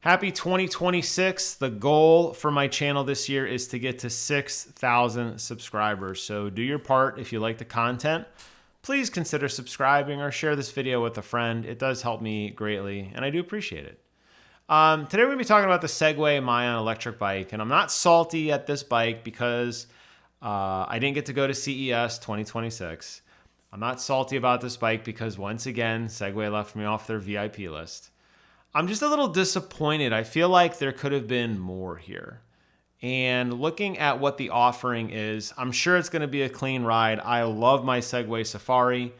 Happy 2026. The goal for my channel this year is to get to 6,000 subscribers. So do your part. If you like the content, please consider subscribing or share this video with a friend. It does help me greatly, and I do appreciate it. Today we're going to be talking about the Segway Myon electric bike, and I'm not salty at this bike because I didn't get to go to CES 2026. I'm not salty about this bike because, once again, Segway left me off their VIP list. I'm just a little disappointed. I feel like there could have been more here. And looking at what the offering is, I'm sure it's going to be a clean ride. I love my Segway Safari.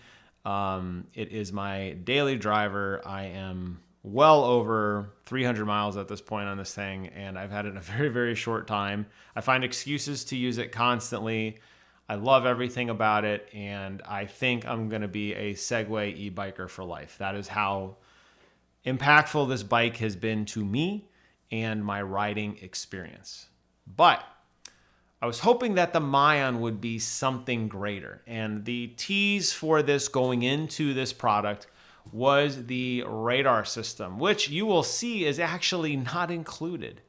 It is my daily driver. I am well over 300 miles at this point on this thing, and I've had it in a very, very short time. I find excuses to use it constantly. I love everything about it, and I think I'm going to be a Segway e-biker for life. That is how impactful this bike has been to me and my riding experience. But I was hoping that the Myon would be something greater. And the tease for this going into this product was the radar system, which you will see is actually not included.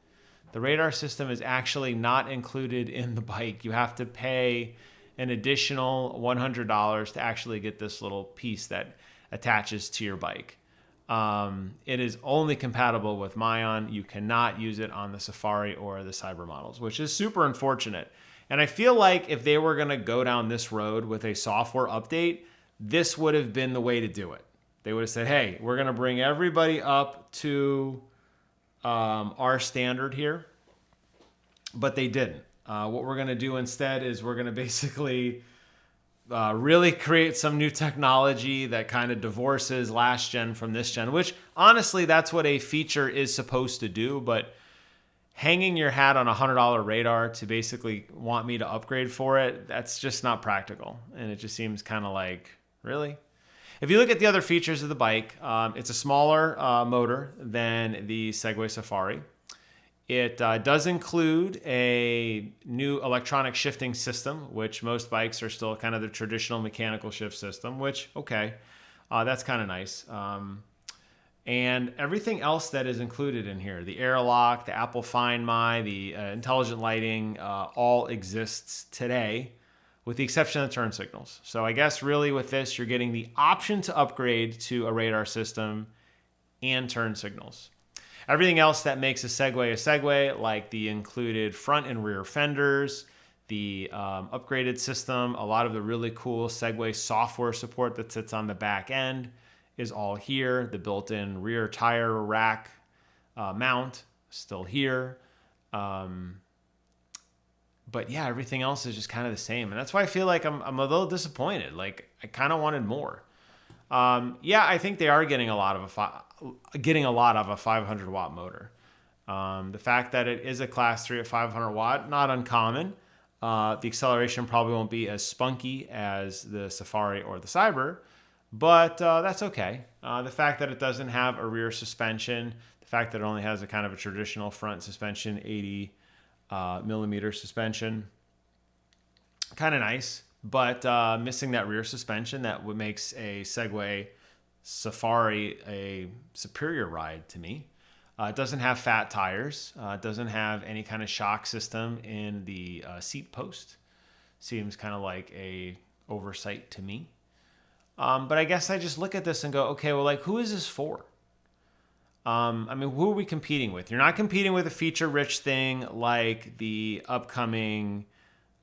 The radar system is actually not included in the bike. You have to pay an additional $100 to actually get this little piece that attaches to your bike. It is only compatible with Myon. You cannot use it on the Safari or the Cyber models, which is super unfortunate. And I feel like if they were going to go down this road with a software update, this would have been the way to do it. They would have said, hey, we're going to bring everybody up to our standard here. But they didn't. What we're going to do instead is we're going to basically really create some new technology that kind of divorces last gen from this gen, which honestly, that's what a feature is supposed to do. But hanging your hat on a $100 radar to basically want me to upgrade for it, that's just not practical. And it just seems kind of like, really? If you look at the other features of the bike, it's a smaller motor than the Segway Safari. It does include a new electronic shifting system, which most bikes are still kind of the traditional mechanical shift system, which, okay, that's kind of nice. And everything else that is included in here, the airlock, the Apple Find My, the intelligent lighting, all exists today, with the exception of the turn signals. So I guess really with this, you're getting the option to upgrade to a radar system and turn signals. Everything else that makes a Segway, like the included front and rear fenders, the upgraded system, a lot of the really cool Segway software support that sits on the back end is all here. The built-in rear tire rack mount, still here. But yeah, everything else is just kind of the same. And that's why I feel like I'm a little disappointed. Like, I kind of wanted more. Yeah, I think they are getting a lot of a 500 watt motor. The fact that it is a class 3 at 500 watt, not uncommon. The acceleration probably won't be as spunky as the Safari or the Cyber, but that's okay. The fact that it doesn't have a rear suspension, the fact that it only has a kind of a traditional front suspension, 80 millimeter suspension, kind of nice. But missing that rear suspension, that makes a Segway Safari a superior ride to me. It doesn't have fat tires. It doesn't have any kind of shock system in the seat post. Seems kind of like a oversight to me. But I guess I just look at this and go, okay, well, like, who is this for? I mean, who are we competing with? You're not competing with a feature-rich thing like the upcoming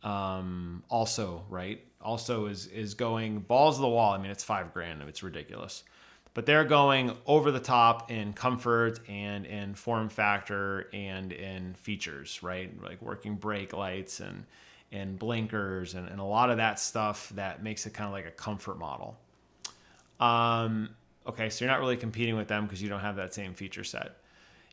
Also, right? Also is going balls to the wall. I mean, it's $5,000. It's ridiculous. But they're going over the top in comfort and in form factor and in features, right? Like working brake lights and blinkers and a lot of that stuff that makes it kind of like a comfort model. Okay, so you're not really competing with them because you don't have that same feature set.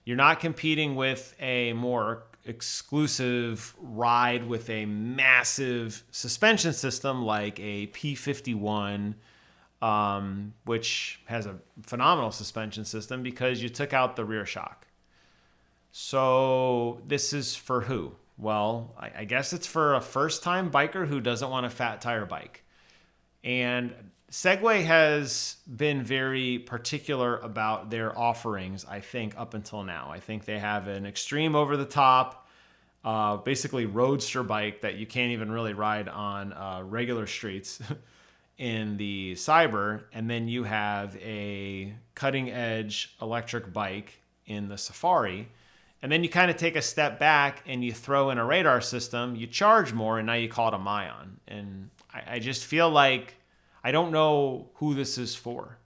You're not competing with a more exclusive ride with a massive suspension system like a P51, which has a phenomenal suspension system because you took out the rear shock. So this is for who? Well, I guess it's for a first-time biker who doesn't want a fat tire bike. And Segway has been very particular about their offerings, I think, up until now. I think they have an extreme over-the-top, basically roadster bike that you can't even really ride on regular streets in the Cyber. And then you have a cutting-edge electric bike in the Safari. And then you kind of take a step back and you throw in a radar system, you charge more, and now you call it a Myon. And I just feel like I don't know who this is for.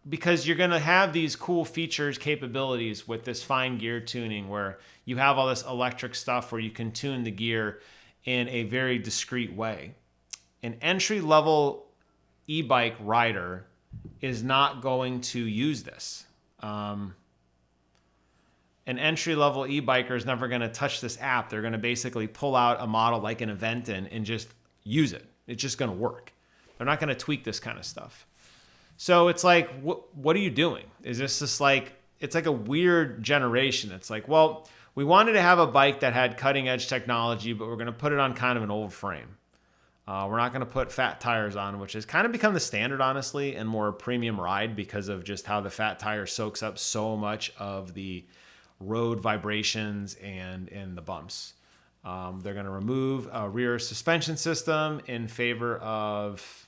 Because you're going to have these cool features, capabilities with this fine gear tuning where you have all this electric stuff where you can tune the gear in a very discreet way. An entry-level e-bike rider is not going to use this. An entry-level e-biker is never going to touch this app. They're going to basically pull out a model like an Aventon and just use it. It's just going to work. They're not going to tweak this kind of stuff. So it's like, what are you doing? Is this just like, it's like a weird generation. It's like, well, we wanted to have a bike that had cutting edge technology, but we're going to put it on kind of an old frame. We're not going to put fat tires on, which has kind of become the standard, honestly, and more premium ride because of just how the fat tire soaks up so much of the road vibrations and the bumps. They're going to remove a rear suspension system in favor of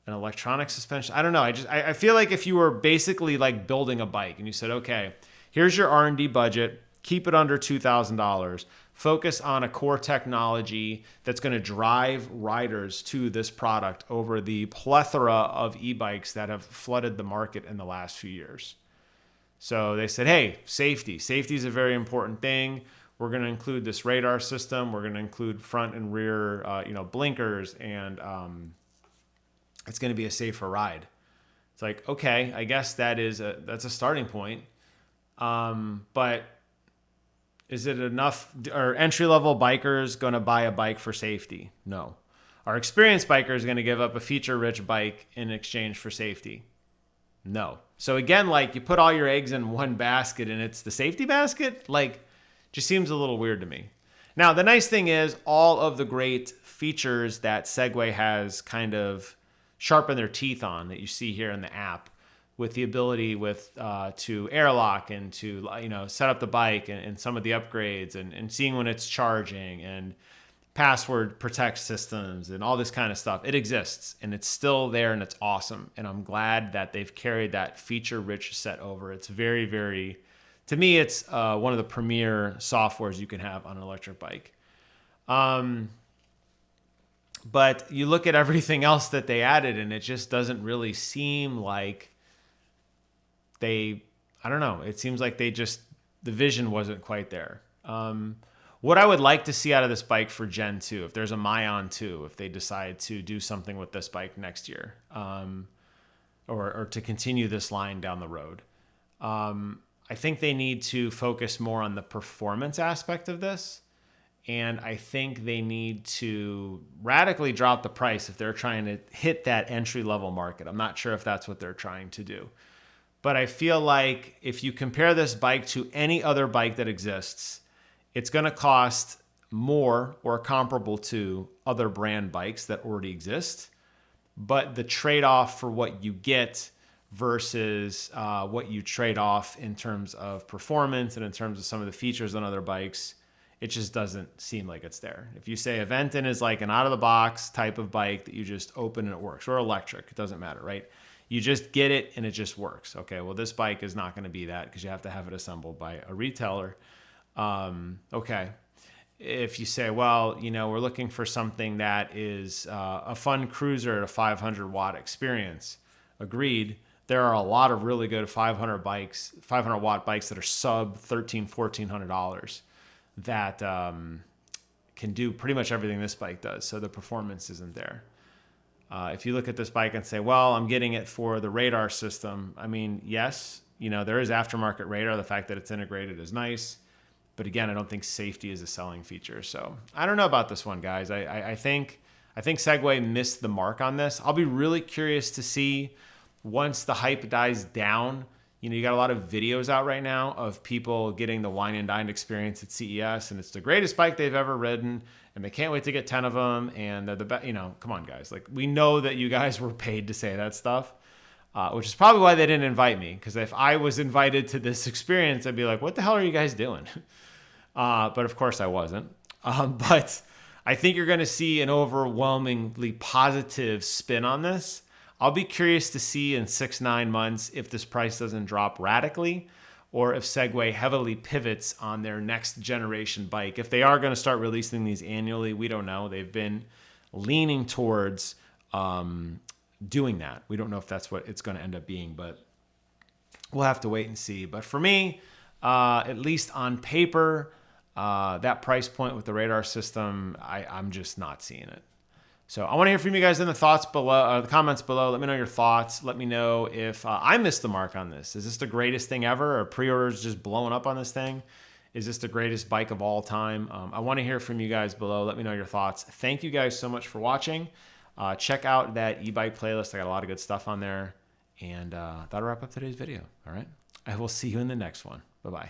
an electronic suspension. I don't know. I feel like if you were basically like building a bike and you said, okay, here's your R&D budget, keep it under $2,000, focus on a core technology that's going to drive riders to this product over the plethora of e-bikes that have flooded the market in the last few years. So they said, hey, safety. Safety is a very important thing. We're going to include this radar system. We're going to include front and rear, blinkers, and it's going to be a safer ride. It's like, okay, I guess that's a starting point. But is it enough? Are entry-level bikers going to buy a bike for safety? No. Are experienced bikers going to give up a feature-rich bike in exchange for safety? No. So again, like you put all your eggs in one basket and it's the safety basket, like just seems a little weird to me. Now, the nice thing is all of the great features that Segway has kind of sharpened their teeth on that you see here in the app, with the ability to airlock and to set up the bike and some of the upgrades and seeing when it's charging and password protect systems and all this kind of stuff. It exists and it's still there and it's awesome. And I'm glad that they've carried that feature-rich set over. It's very, very, to me, it's one of the premier softwares you can have on an electric bike. But you look at everything else that they added and it just doesn't really seem like I don't know. It seems like the vision wasn't quite there. What I would like to see out of this bike for Gen 2, if there's a Myon 2, if they decide to do something with this bike next year, or to continue this line down the road, I think they need to focus more on the performance aspect of this. And I think they need to radically drop the price if they're trying to hit that entry-level market. I'm not sure if that's what they're trying to do. But I feel like if you compare this bike to any other bike that exists, it's going to cost more or comparable to other brand bikes that already exist. But the trade-off for what you get versus what you trade off in terms of performance and in terms of some of the features on other bikes, it just doesn't seem like it's there. If you say Aventon is like an out-of-the-box type of bike that you just open and it works, or electric, it doesn't matter, right? You just get it and it just works. Okay, well, this bike is not going to be that because you have to have it assembled by a retailer. Okay. If you say, well, we're looking for something that is a fun cruiser at a 500-watt experience. Agreed. There are a lot of really good 500-watt bikes that are sub $1,300, $1,400 that can do pretty much everything this bike does. So the performance isn't there. If you look at this bike and say, well, I'm getting it for the radar system. I mean, yes, there is aftermarket radar. The fact that it's integrated is nice. But again, I don't think safety is a selling feature. So I don't know about this one, guys. I think Segway missed the mark on this. I'll be really curious to see once the hype dies down You know, you got a lot of videos out right now of people getting the wine and dine experience at CES, and it's the greatest bike they've ever ridden, and they can't wait to get 10 of them, and they're the best. You know, come on, guys. Like, we know that you guys were paid to say that stuff, which is probably why they didn't invite me, because if I was invited to this experience, I'd be like, what the hell are you guys doing? But of course I wasn't. But I think you're going to see an overwhelmingly positive spin on this. I'll be curious to see in 6-9 months if this price doesn't drop radically, or if Segway heavily pivots on their next generation bike. If they are going to start releasing these annually, we don't know. They've been leaning towards doing that. We don't know if that's what it's going to end up being, but we'll have to wait and see. But for me, at least on paper, that price point with the radar system, I'm just not seeing it. So I want to hear from you guys in the thoughts below, the comments below. Let me know your thoughts. Let me know if I missed the mark on this. Is this the greatest thing ever? Are pre-orders just blowing up on this thing? Is this the greatest bike of all time? I want to hear from you guys below. Let me know your thoughts. Thank you guys so much for watching. Check out that e-bike playlist. I got a lot of good stuff on there. And that'll wrap up today's video. All right. I will see you in the next one. Bye-bye.